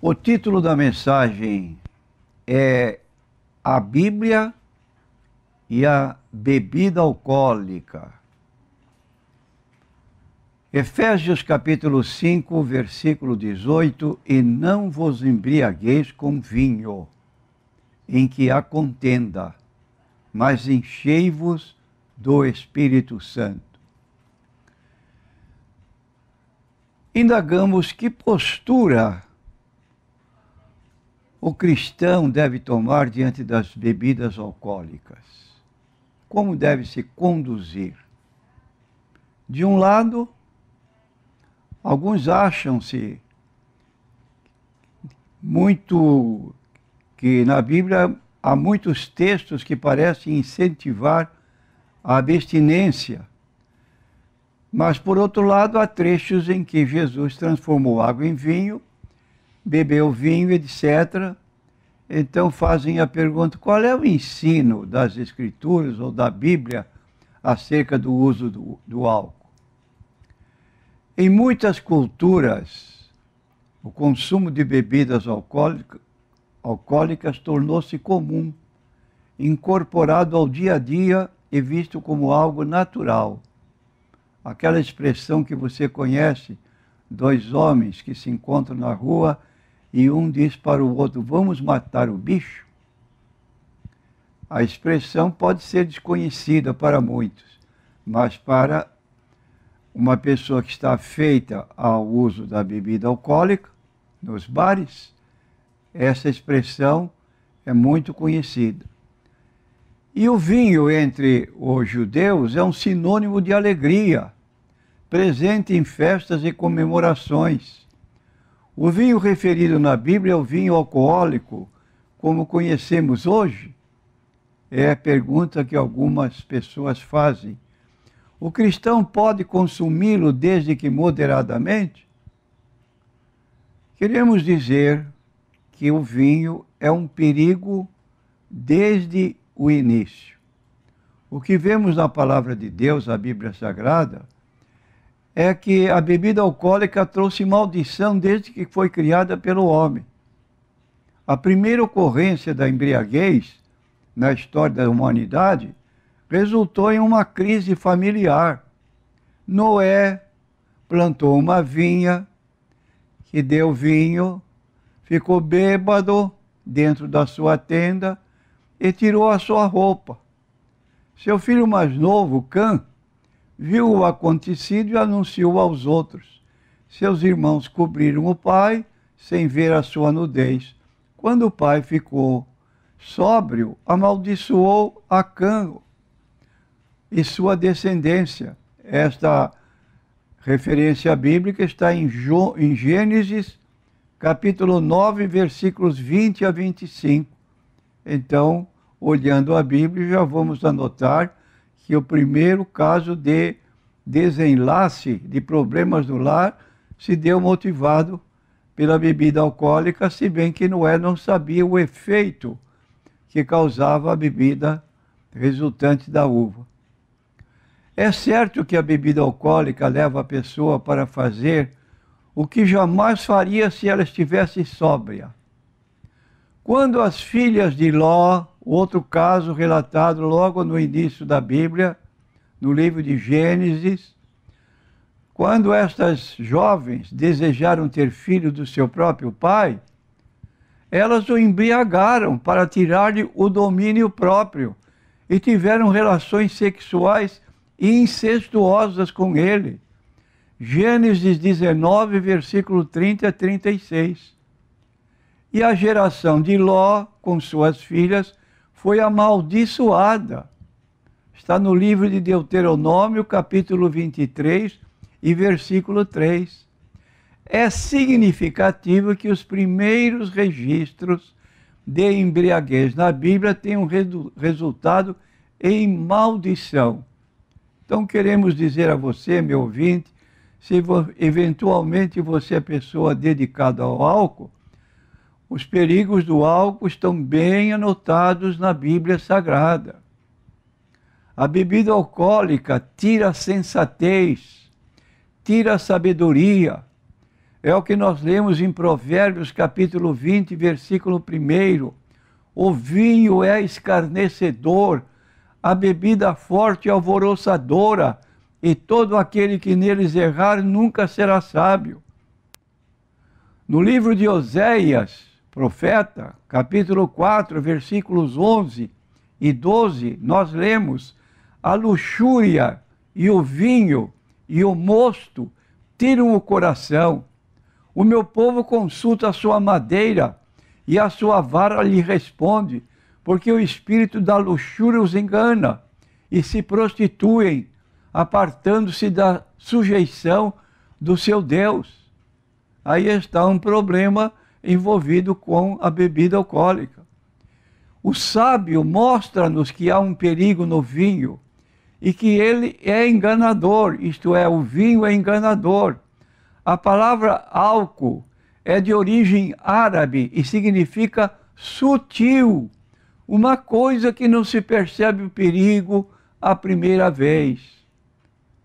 O título da mensagem é A Bíblia e a Bebida Alcoólica. Efésios capítulo 5, versículo 18: E não vos embriagueis com vinho, em que há contenda, mas enchei-vos do Espírito Santo. Indagamos que postura o cristão deve tomar diante das bebidas alcoólicas. Como deve se conduzir? De um lado, alguns acham-se muito que na Bíblia há muitos textos que parecem incentivar a abstinência. Mas, por outro lado, há trechos em que Jesus transformou água em vinho, bebeu vinho, etc. Então fazem a pergunta: qual é o ensino das Escrituras ou da Bíblia acerca do uso do álcool? Em muitas culturas, o consumo de bebidas alcoólicas tornou-se comum, incorporado ao dia a dia e visto como algo natural. Aquela expressão que você conhece, dois homens que se encontram na rua e um diz para o outro: vamos matar o bicho? A expressão pode ser desconhecida para muitos, mas para uma pessoa que está afeita ao uso da bebida alcoólica, nos bares, essa expressão é muito conhecida. E o vinho entre os judeus é um sinônimo de alegria, presente em festas e comemorações. O vinho referido na Bíblia é o vinho alcoólico, como conhecemos hoje? É a pergunta que algumas pessoas fazem. O cristão pode consumi-lo desde que moderadamente? Queremos dizer que o vinho é um perigo desde o início. O que vemos na palavra de Deus, a Bíblia Sagrada, é que a bebida alcoólica trouxe maldição desde que foi criada pelo homem. A primeira ocorrência da embriaguez na história da humanidade resultou em uma crise familiar. Noé plantou uma vinha que deu vinho, ficou bêbado dentro da sua tenda e tirou a sua roupa. Seu filho mais novo, Cã, viu o acontecido e anunciou aos outros. Seus irmãos cobriram o pai sem ver a sua nudez. Quando o pai ficou sóbrio, amaldiçoou a Cã e sua descendência. Esta referência bíblica está em Gênesis, capítulo 9, versículos 20 a 25. Então, olhando a Bíblia, já vamos anotar que o primeiro caso de desenlace de problemas no lar se deu motivado pela bebida alcoólica, se bem que Noé não sabia o efeito que causava a bebida resultante da uva. É certo que a bebida alcoólica leva a pessoa para fazer o que jamais faria se ela estivesse sóbria. Quando as filhas de Ló, outro caso relatado logo no início da Bíblia, no livro de Gênesis, quando estas jovens desejaram ter filho do seu próprio pai, elas o embriagaram para tirar-lhe o domínio próprio e tiveram relações sexuais incestuosas com ele. Gênesis 19, versículo 30 a 36. E a geração de Ló, com suas filhas, foi amaldiçoada. Está no livro de Deuteronômio, capítulo 23 e versículo 3. É significativo que os primeiros registros de embriaguez na Bíblia tenham resultado em maldição. Então queremos dizer a você, meu ouvinte, se eventualmente você é pessoa dedicada ao álcool, os perigos do álcool estão bem anotados na Bíblia Sagrada. A bebida alcoólica tira a sensatez, tira a sabedoria, É o que nós lemos em Provérbios, capítulo 20, versículo 1. O vinho é escarnecedor, a bebida forte é alvoroçadora, e todo aquele que neles errar nunca será sábio. No livro de Oséias, profeta, capítulo 4, versículos 11 e 12, nós lemos: a luxúria e o vinho e o mosto tiram o coração. O meu povo consulta a sua madeira e a sua vara lhe responde, porque o espírito da luxúria os engana e se prostituem, apartando-se da sujeição do seu Deus. Aí está um problema envolvido com a bebida alcoólica. O sábio mostra-nos que há um perigo no vinho e que ele é enganador, isto é, o vinho é enganador. A palavra álcool é de origem árabe e significa sutil, uma coisa que não se percebe o perigo a primeira vez,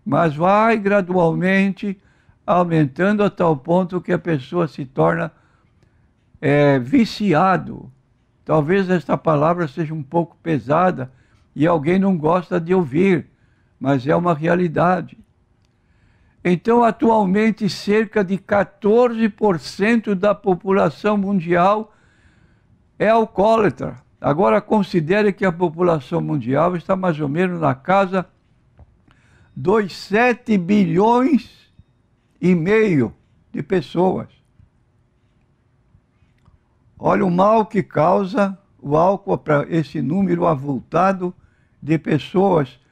mas vai gradualmente aumentando a tal ponto que a pessoa se torna viciado. Talvez esta palavra seja um pouco pesada e alguém não gosta de ouvir, mas é uma realidade. Então, atualmente, cerca de 14% da população mundial é alcoólatra. Agora, considere que a população mundial está mais ou menos na casa dos 7 bilhões e meio de pessoas. Olha o mal que causa o álcool para esse número avultado de pessoas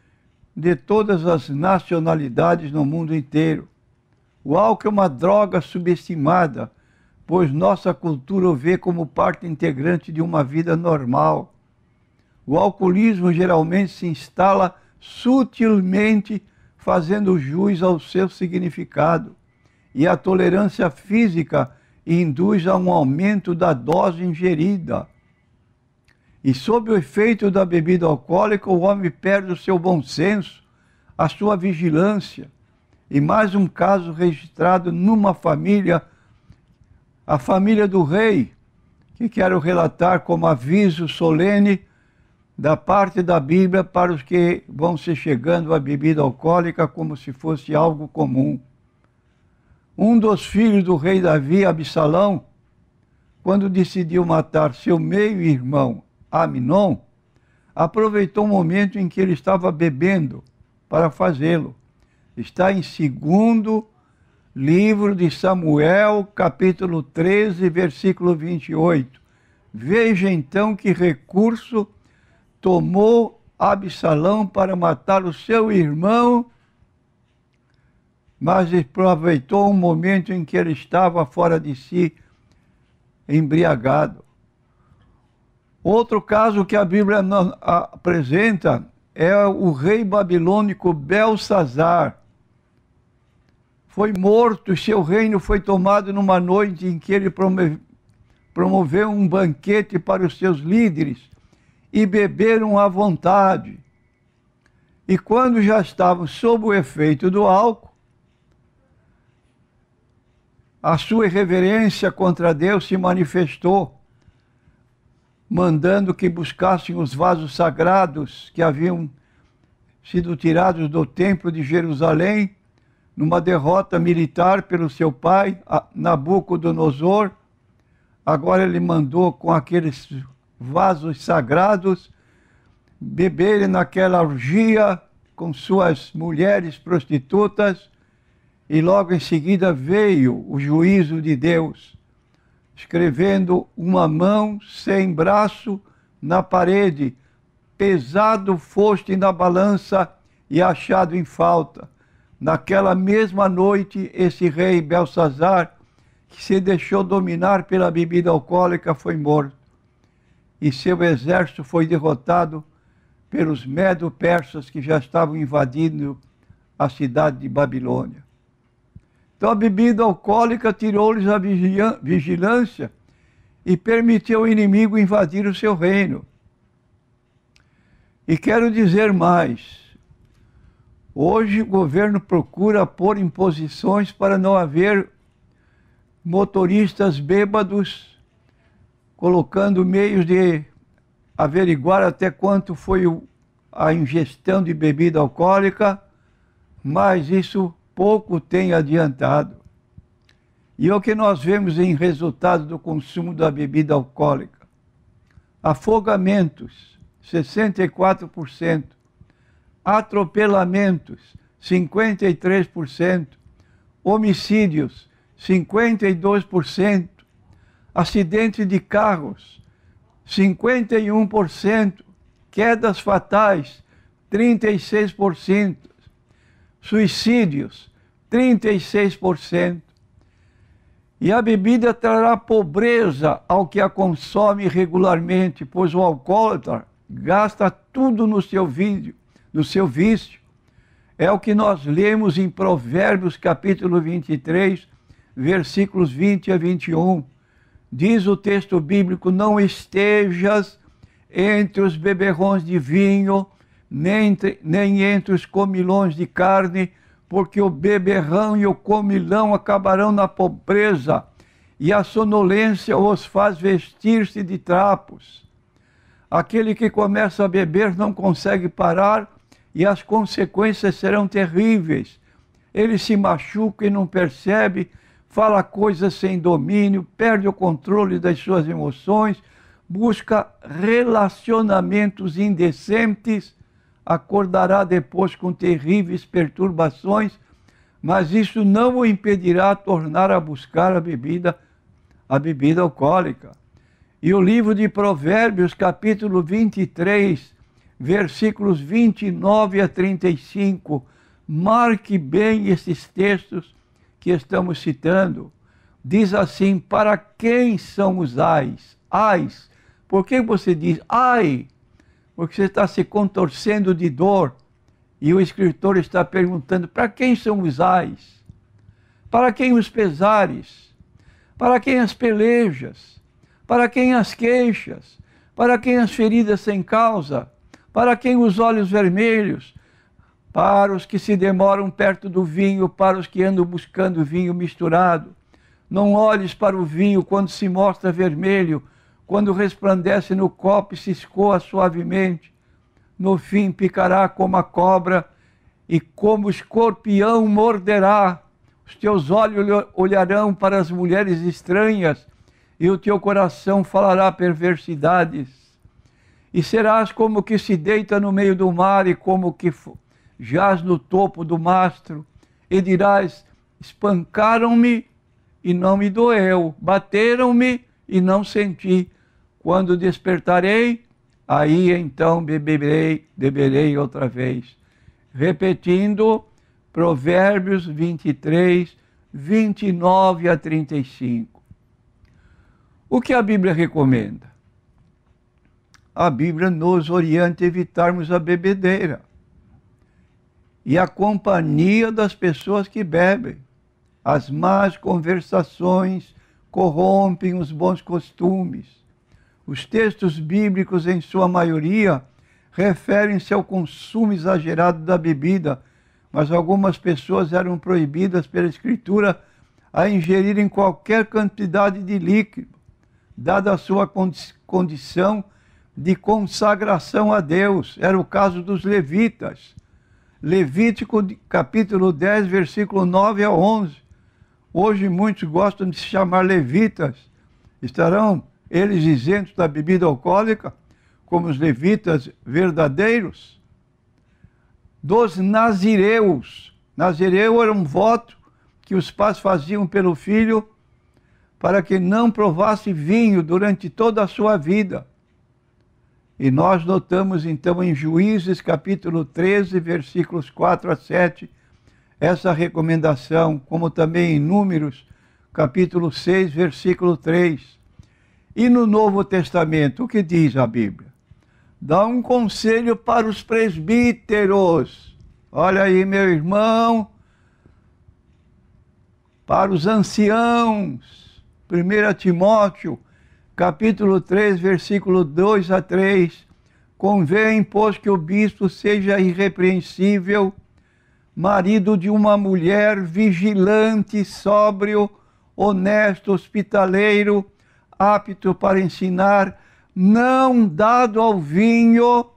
de todas as nacionalidades no mundo inteiro. O álcool é uma droga subestimada, pois nossa cultura o vê como parte integrante de uma vida normal. O alcoolismo geralmente se instala sutilmente, fazendo jus ao seu significado, e a tolerância física induz a um aumento da dose ingerida. E sob o efeito da bebida alcoólica, o homem perde o seu bom senso, a sua vigilância. E mais um caso registrado numa família, a família do rei, que quero relatar como aviso solene da parte da Bíblia para os que vão se chegando à bebida alcoólica como se fosse algo comum. Um dos filhos do rei Davi, Absalão, quando decidiu matar seu meio-irmão, Aminon, aproveitou o momento em que ele estava bebendo para fazê-lo. Está em 2º livro de Samuel, capítulo 13, versículo 28. Veja então que recurso tomou Absalão para matar o seu irmão, mas aproveitou um momento em que ele estava fora de si, embriagado. Outro caso que a Bíblia apresenta é o rei babilônico Belsazar. Foi morto, seu reino foi tomado numa noite em que ele promoveu um banquete para os seus líderes e beberam à vontade. E quando já estavam sob o efeito do álcool, a sua irreverência contra Deus se manifestou, mandando que buscassem os vasos sagrados que haviam sido tirados do templo de Jerusalém, numa derrota militar pelo seu pai, Nabucodonosor. Agora ele mandou com aqueles vasos sagrados beberem naquela orgia com suas mulheres prostitutas, e logo em seguida veio o juízo de Deus, escrevendo uma mão sem braço na parede: pesado foste na balança e achado em falta. Naquela mesma noite, esse rei Belsazar, que se deixou dominar pela bebida alcoólica, foi morto, e seu exército foi derrotado pelos medo-persas que já estavam invadindo a cidade de Babilônia. Então a bebida alcoólica tirou-lhes a vigilância e permitiu ao inimigo invadir o seu reino. E quero dizer mais. Hoje o governo procura pôr imposições para não haver motoristas bêbados, colocando meios de averiguar até quanto foi a ingestão de bebida alcoólica, mas isso pouco tem adiantado. E o que nós vemos em resultado do consumo da bebida alcoólica? Afogamentos, 64%, atropelamentos, 53%, homicídios, 52%, acidentes de carros, 51%, quedas fatais, 36%, suicídios, 36%. E a bebida trará pobreza ao que a consome regularmente, pois o alcoólatra gasta tudo no seu vício. É o que nós lemos em Provérbios capítulo 23, versículos 20 a 21. Diz o texto bíblico: não estejas entre os beberrões de vinho, nem entre os comilões de carne, porque o beberrão e o comilão acabarão na pobreza, e a sonolência os faz vestir-se de trapos. Aquele que começa a beber não consegue parar, e as consequências serão terríveis. Ele se machuca e não percebe, fala coisas sem domínio, perde o controle das suas emoções, busca relacionamentos indecentes, acordará depois com terríveis perturbações, mas isso não o impedirá de tornar a buscar a bebida alcoólica. E o livro de Provérbios, capítulo 23, versículos 29 a 35, marque bem esses textos que estamos citando. Diz assim: para quem são os ais? Ais. Por que você diz ai? Porque você está se contorcendo de dor. E o escritor está perguntando: para quem são os ais? Para quem os pesares? Para quem as pelejas? Para quem as queixas? Para quem as feridas sem causa? Para quem os olhos vermelhos? Para os que se demoram perto do vinho, para os que andam buscando vinho misturado. Não olhes para o vinho quando se mostra vermelho, quando resplandece no copo e se escoa suavemente. No fim picará como a cobra e como o escorpião morderá. Os teus olhos olharão para as mulheres estranhas e o teu coração falará perversidades. E serás como o que se deita no meio do mar e como o que jaz no topo do mastro. E dirás: espancaram-me e não me doeu, bateram-me e não senti. Quando despertarei, aí então beberei outra vez. Repetindo, Provérbios 23, 29 a 35. O que a Bíblia recomenda? A Bíblia nos orienta a evitarmos a bebedeira e a companhia das pessoas que bebem. As más conversações corrompem os bons costumes. Os textos bíblicos, em sua maioria, referem-se ao consumo exagerado da bebida, mas algumas pessoas eram proibidas pela Escritura a ingerirem qualquer quantidade de líquido, dada a sua condição de consagração a Deus. Era o caso dos levitas. Levítico capítulo 10, versículo 9 a 11. Hoje muitos gostam de se chamar levitas. Estarão eles isentos da bebida alcoólica, como os levitas verdadeiros? Dos nazireus. Nazireu era um voto que os pais faziam pelo filho para que não provasse vinho durante toda a sua vida. E nós notamos então em Juízes capítulo 13, versículos 4 a 7, essa recomendação, como também em Números capítulo 6, versículo 3. E no Novo Testamento, o que diz a Bíblia? Dá um conselho para os presbíteros. Olha aí, meu irmão, para os anciãos. 1 Timóteo, capítulo 3, versículo 2 a 3. Convém, pois, que o bispo seja irrepreensível, marido de uma mulher, vigilante, sóbrio, honesto, hospitaleiro, apto para ensinar, não dado ao vinho,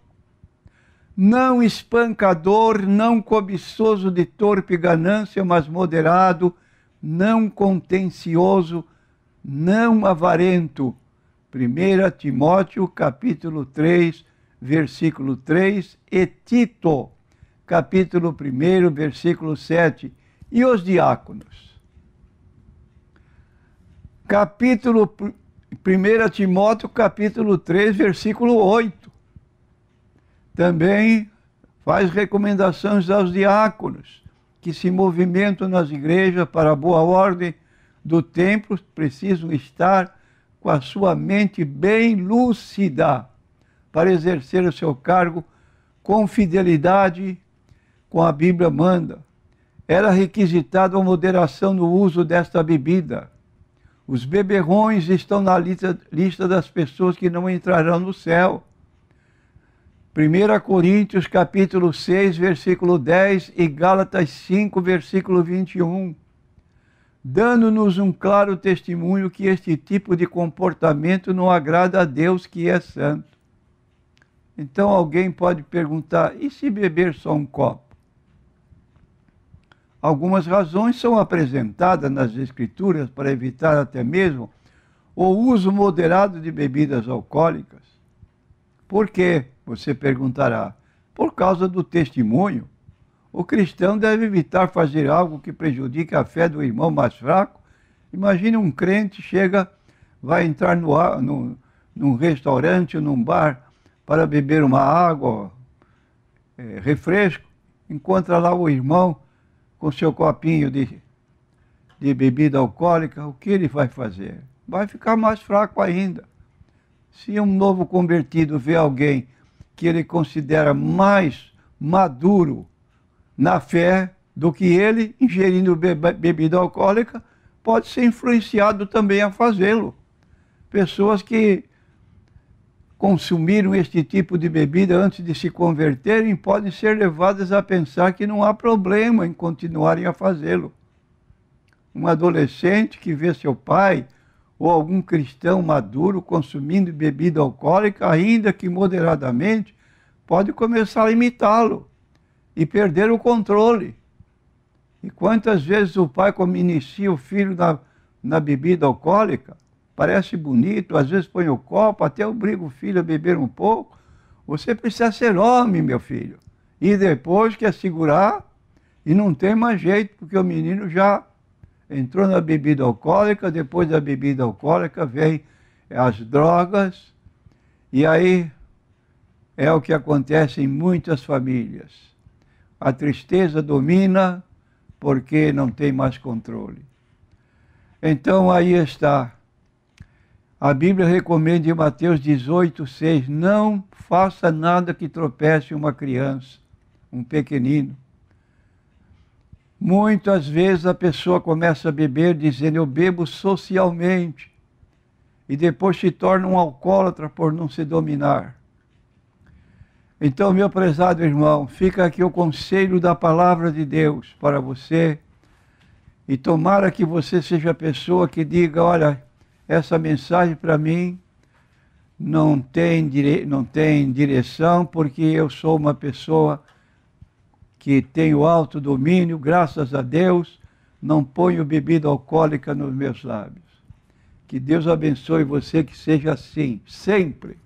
não espancador, não cobiçoso de torpe ganância, mas moderado, não contencioso, não avarento. 1 Timóteo, capítulo 3, versículo 3, e Tito, capítulo 1, versículo 7. E os diáconos? Capítulo 1 Timóteo, capítulo 3, versículo 8. Também faz recomendações aos diáconos que se movimentam nas igrejas para a boa ordem do templo, precisam estar com a sua mente bem lúcida para exercer o seu cargo com fidelidade, como a Bíblia manda. Era requisitado a moderação no uso desta bebida. Os beberrões estão na lista das pessoas que não entrarão no céu. 1 Coríntios, capítulo 6, versículo 10 e Gálatas 5, versículo 21. Dando-nos um claro testemunho que este tipo de comportamento não agrada a Deus, que é santo. Então alguém pode perguntar, e se beber só um copo? Algumas razões são apresentadas nas Escrituras para evitar até mesmo o uso moderado de bebidas alcoólicas. Por quê? Você perguntará. Por causa do testemunho. O cristão deve evitar fazer algo que prejudique a fé do irmão mais fraco. Imagine um crente vai entrar num restaurante ou num bar para beber uma água, refresco, encontra lá o irmão com seu copinho de bebida alcoólica, o que ele vai fazer? Vai ficar mais fraco ainda. Se um novo convertido vê alguém que ele considera mais maduro na fé do que ele, ingerindo bebida alcoólica, pode ser influenciado também a fazê-lo. Pessoas que consumiram este tipo de bebida antes de se converterem podem ser levadas a pensar que não há problema em continuarem a fazê-lo. Um adolescente que vê seu pai ou algum cristão maduro consumindo bebida alcoólica, ainda que moderadamente, pode começar a imitá-lo e perder o controle. E quantas vezes o pai, como inicia o filho na bebida alcoólica, parece bonito, às vezes põe o copo, até obriga o filho a beber um pouco. Você precisa ser homem, meu filho. E depois quer segurar e não tem mais jeito, porque o menino já entrou na bebida alcoólica, depois da bebida alcoólica vem as drogas, e aí é o que acontece em muitas famílias. A tristeza domina porque não tem mais controle. Então aí está. A Bíblia recomenda em Mateus 18, 6, não faça nada que tropece uma criança, um pequenino. Muitas vezes a pessoa começa a beber dizendo, eu bebo socialmente, e depois se torna um alcoólatra por não se dominar. Então, meu prezado irmão, fica aqui o conselho da palavra de Deus para você, e tomara que você seja a pessoa que diga, olha, essa mensagem para mim não tem direção, porque eu sou uma pessoa que tenho autodomínio, graças a Deus, não ponho bebida alcoólica nos meus lábios. Que Deus abençoe você, que seja assim, sempre.